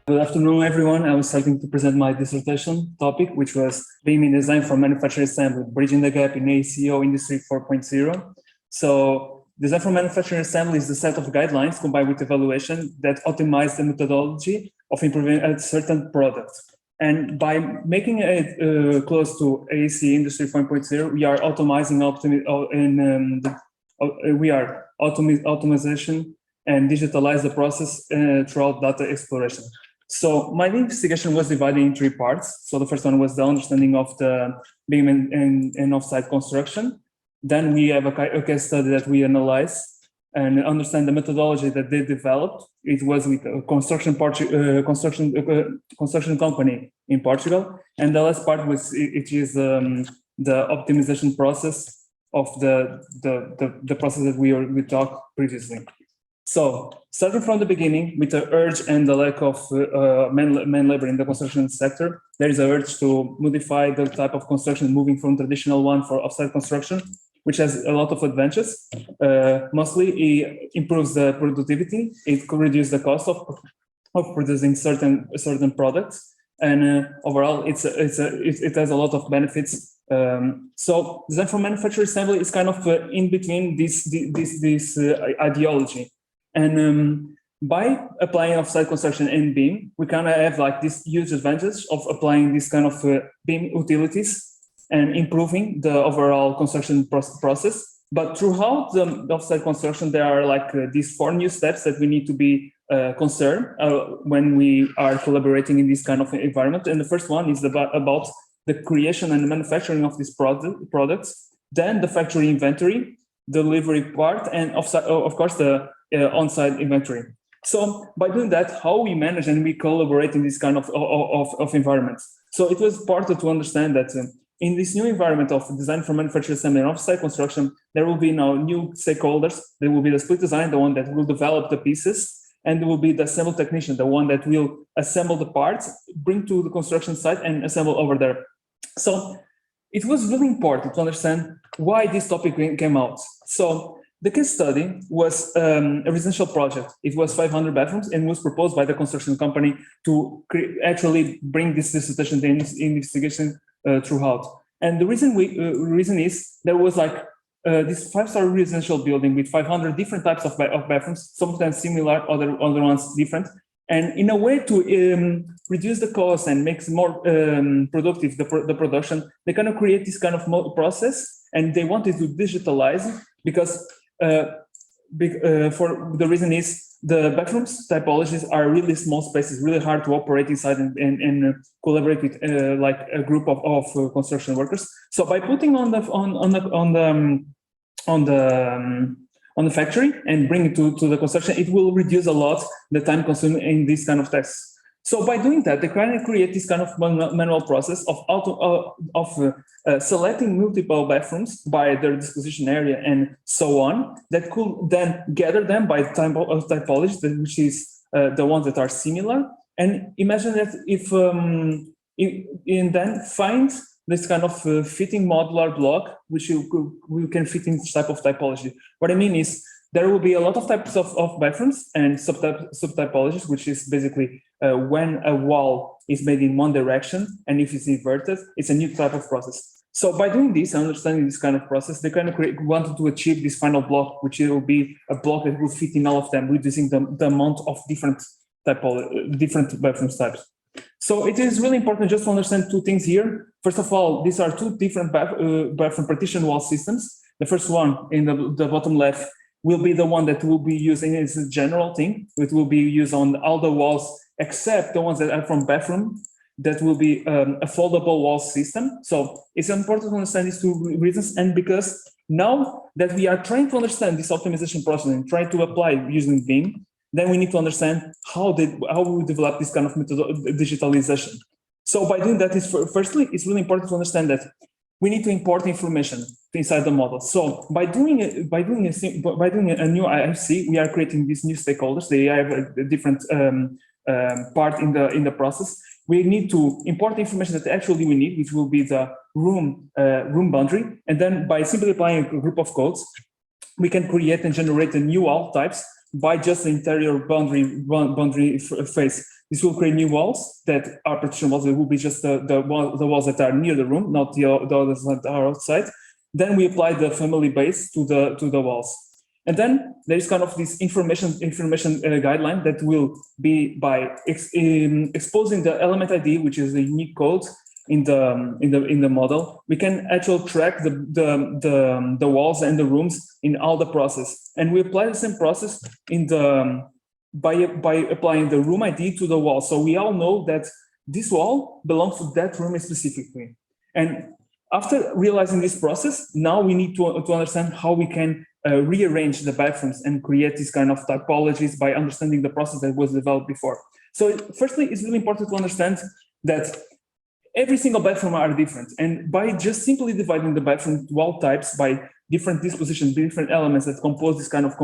Good afternoon, everyone. I was starting to present my dissertation topic, which was BIM in design for manufacturing assembly, bridging the gap in AECO Industry 4.0. So design for manufacturing assembly is the set of guidelines combined with evaluation that optimize the methodology of improving a certain product. And by making it close to AEC Industry 4.0, we are optimizing automation and digitalize the process throughout data exploration. So my investigation was divided in three parts. So the first one was the understanding of the BIM and offsite construction. Then we have a case study that we analyze and understand the methodology that they developed. It was with a construction company in Portugal. And the last part was the optimization process of the process that we talked previously. So, starting from the beginning, with the urge and the lack of man labor in the construction sector, there is an urge to modify the type of construction, moving from traditional one for offsite construction, which has a lot of advantages. Mostly, it improves the productivity. It could reduce the cost of producing certain products, and overall, it has a lot of benefits. So, design for manufacturing assembly is kind of in between this ideology. And by applying offsite construction and BIM, we kind of have like this huge advantage of applying this kind of BIM utilities and improving the overall construction process. But throughout the offsite construction, there are like these 4 new steps that we need to be concerned when we are collaborating in this kind of environment. And the first one is about the creation and the manufacturing of these products, then the factory inventory, delivery part, and of course the on-site inventory. So by doing that, how we manage and we collaborate in this kind of environments. So it was important to understand that in this new environment of design for manufacturing assembly and off-site construction, there will be now new stakeholders. There will be the split design, the one that will develop the pieces, and there will be the assembly technician, the one that will assemble the parts, bring to the construction site and assemble over there. So it was really important to understand why this topic came out. So the case study was a residential project. It was 500 bathrooms and was proposed by the construction company to actually bring this dissertation investigation throughout. And the reason is there was like this 5-star residential building with 500 different types of bathrooms, sometimes similar, other ones different. And in a way to reduce the cost and make more productive the production, they kind of create this kind of process, and they wanted to digitalize it because for the reason is the bathrooms typologies are really small spaces, really hard to operate inside and collaborate with like a group of construction workers. So by putting on the factory and bring it to the construction, it will reduce a lot the time consumed in these kind of tests. So by doing that, they kind of create this kind of manual process of selecting multiple bathrooms by their disposition area and so on, that could then gather them by type of typology, which is the ones that are similar. And imagine that if then find this kind of fitting modular block, which you can fit in this type of typology. What I mean is there will be a lot of types of bathrooms and subtypologies, which is basically when a wall is made in one direction, and if it's inverted, it's a new type of process. So by doing this, understanding this kind of process, they kind of wanted to achieve this final block, which will be a block that will fit in all of them, reducing the amount of different bathroom types. So it is really important just to understand 2 things here. First of all, these are 2 different bathroom partition wall systems. The first one in the bottom left will be the one that will be using as a general thing. It will be used on all the walls except the ones that are from bathroom. That will be a foldable wall system. So it's important to understand these 2 reasons. And because now that we are trying to understand this optimization process and trying to apply using BIM, then we need to understand how we develop this kind of digitalization. So by doing that, firstly, it's really important to understand that we need to import information inside the model. So by doing a new IFC, we are creating these new stakeholders. They have a different part in the process. We need to import the information that actually we need, which will be the room boundary, and then by simply applying a group of codes, we can create and generate the new wall types by just the interior boundary face. This will create new walls that are partition walls. It will be just the walls that are near the room, not the others that are outside. Then we apply the family base to the walls. And then there is kind of this information guideline that will be by exposing the element ID, which is the unique code in the model. We can actually track the walls and the rooms in all the process, and we apply the same process in the by applying the room ID to the wall. So we all know that this wall belongs to that room specifically. And after realizing this process, now we need to understand how we can rearrange the bathrooms and create this kind of typologies by understanding the process that was developed before. So firstly, it's really important to understand that every single bathroom are different. And by just simply dividing the bathroom wall types by different dispositions, different elements that compose this kind of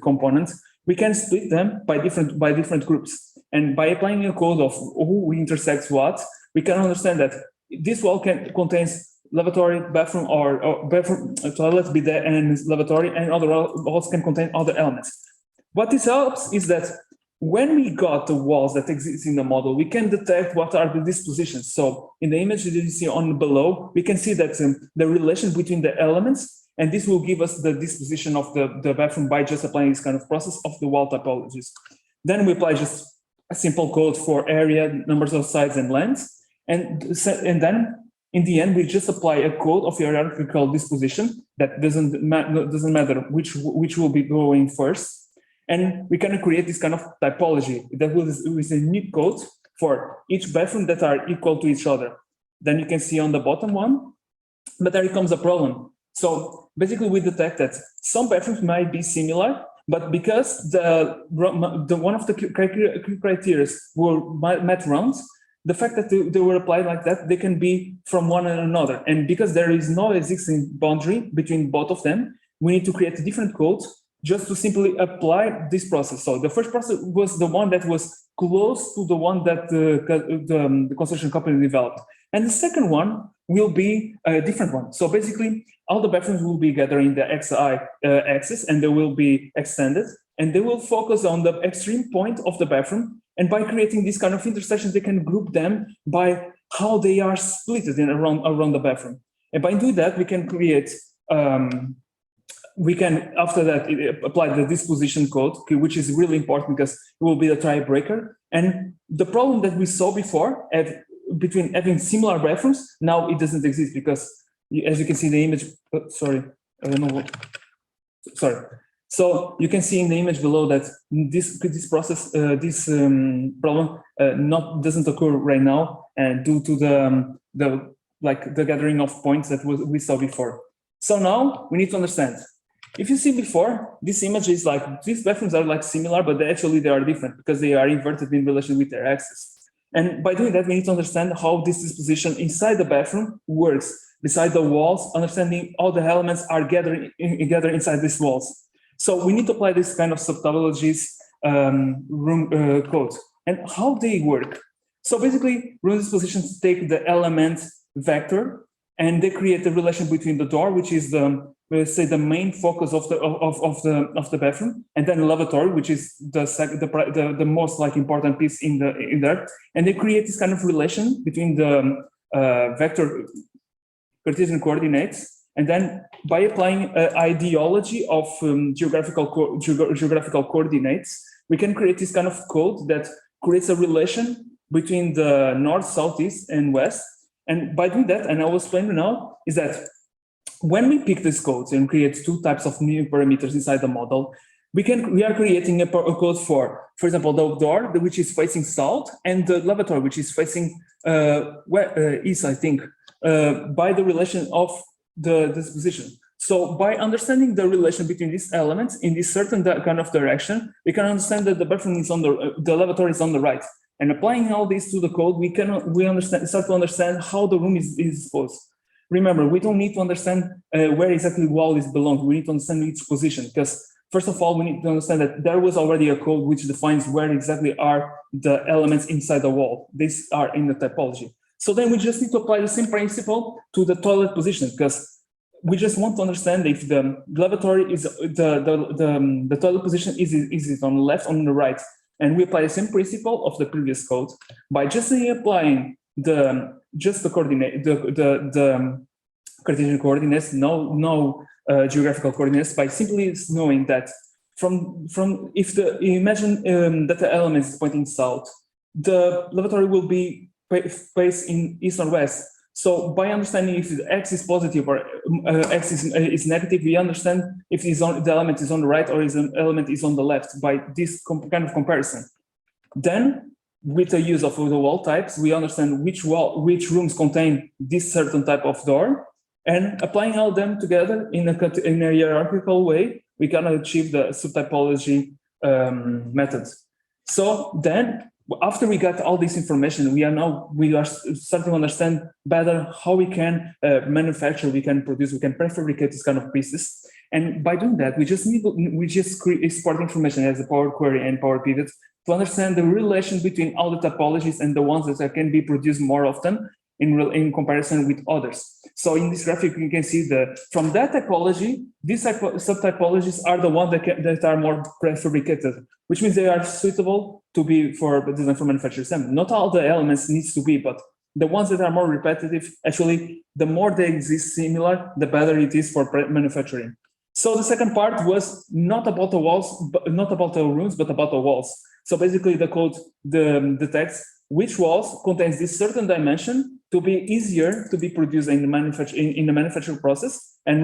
components, we can split them by different groups. And by applying a code of who intersects what, we can understand that this wall contains lavatory, bathroom, or bathroom, toilet, bidet, and lavatory, and other walls can contain other elements. What this helps is that when we got the walls that exist in the model, we can detect what are the dispositions. So in the image that you see on below, we can see that the relation between the elements, and this will give us the disposition of the bathroom by just applying this kind of process of the wall typologies. Then we apply just a simple code for area, numbers of sides, and lengths. And then in the end, we just apply a code of hierarchical disposition that doesn't matter which will be going first. And we can create this kind of typology that with a unique code for each bathroom that are equal to each other. Then you can see on the bottom one, but there comes a problem. So basically we detect that some bathrooms might be similar, but because the one of the criteria were met wrongs, the fact that they were applied like that, they can be from one and another. And because there is no existing boundary between both of them, we need to create a different code just to simply apply this process. So the first process was the one that was close to the one that the construction company developed. And the second one will be a different one. So basically, all the bathrooms will be gathering the XI axis, and they will be extended, and they will focus on the extreme point of the bathroom. And by creating these kind of intersections, they can group them by how they are split around the bathroom. And by doing that, we can create, after that, apply the disposition code, which is really important because it will be the tiebreaker. And the problem that we saw before between having similar bathrooms, now it doesn't exist because, as you can see in the image, sorry, I don't know what, sorry. So you can see in the image below that this process, this problem doesn't occur right now, and due to the gathering of points that we saw before. So now we need to understand. If you see before, this image is like these bathrooms are like similar, but actually they are different because they are inverted in relation with their axis. And by doing that, we need to understand how this disposition inside the bathroom works. Beside the walls, understanding all the elements are gathered inside these walls. So we need to apply this kind of subtopologies room code. And how they work. So basically, room dispositions take the element vector, and they create a relation between the door, which is let's say the main focus of the bathroom, and then the lavatory, which is the most important piece in there. And they create this kind of relation between the vector Cartesian coordinates. And then by applying ideology of geographical coordinates, we can create this kind of code that creates a relation between the north, south, east, and west. And by doing that, and I will explain now, is that when we pick these codes and create two types of new parameters inside the model, we are creating a code for example, the door, which is facing south, and the lavatory, which is facing east, I think, by the relation of the disposition. So by understanding the relation between these elements in this certain kind of direction, we can understand that the bathroom is on the lavatory is on the right. And applying all this to the code, start to understand how the room is disposed. Remember, we don't need to understand where exactly wall is belongs. We need to understand each position, because first of all, we need to understand that there was already a code which defines where exactly are the elements inside the wall. These are in the typology. So then we just need to apply the same principle to the toilet position, because we just want to understand if the lavatory is the toilet position is it on the left or on the right, and we apply the same principle of the previous code by just applying the coordinate the Cartesian coordinates, no geographical coordinates, by simply knowing that from if the imagine that the element is pointing south, the lavatory will be placed in east or west. So by understanding if the x is positive or x is negative, we understand if the element is on the right or the element is on the left by this kind of comparison. Then, with the use of the wall types, we understand which rooms contain this certain type of door, and applying all them together in a hierarchical way, we can achieve the subtypology methods. So then, after we got all this information, we are starting to understand better how we can manufacture, we can produce, we can prefabricate this kind of pieces. And by doing that, we just export information as a Power Query and Power Pivot to understand the relation between all the topologies and the ones that can be produced more often in comparison with others. So in this graphic, you can see from that typology, these subtypologies are the ones that are more prefabricated, which means they are suitable to be for design for manufacturing assembly. Not all the elements needs to be, but the ones that are more repetitive, actually, the more they exist similar, the better it is for manufacturing. So the second part was not about the walls, not about the rooms, but about the walls. So basically the code detects which walls contains this certain dimension to be easier to be produced in the manufacturing process, and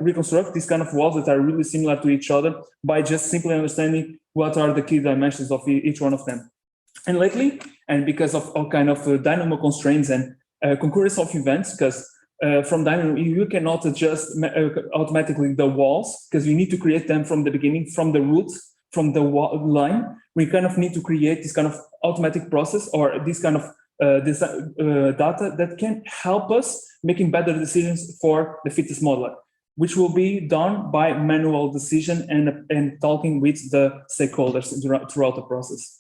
reconstruct these kind of walls that are really similar to each other by just simply understanding what are the key dimensions of each one of them. And lately, and because of all kind of dynamo constraints and concurrence of events, because from dynamo you cannot adjust automatically the walls, because you need to create them from the beginning, from the root, from the line. We kind of need to create this kind of automatic process or this kind of data that can help us making better decisions for the fittest modeler, which will be done by manual decision and talking with the stakeholders throughout the process.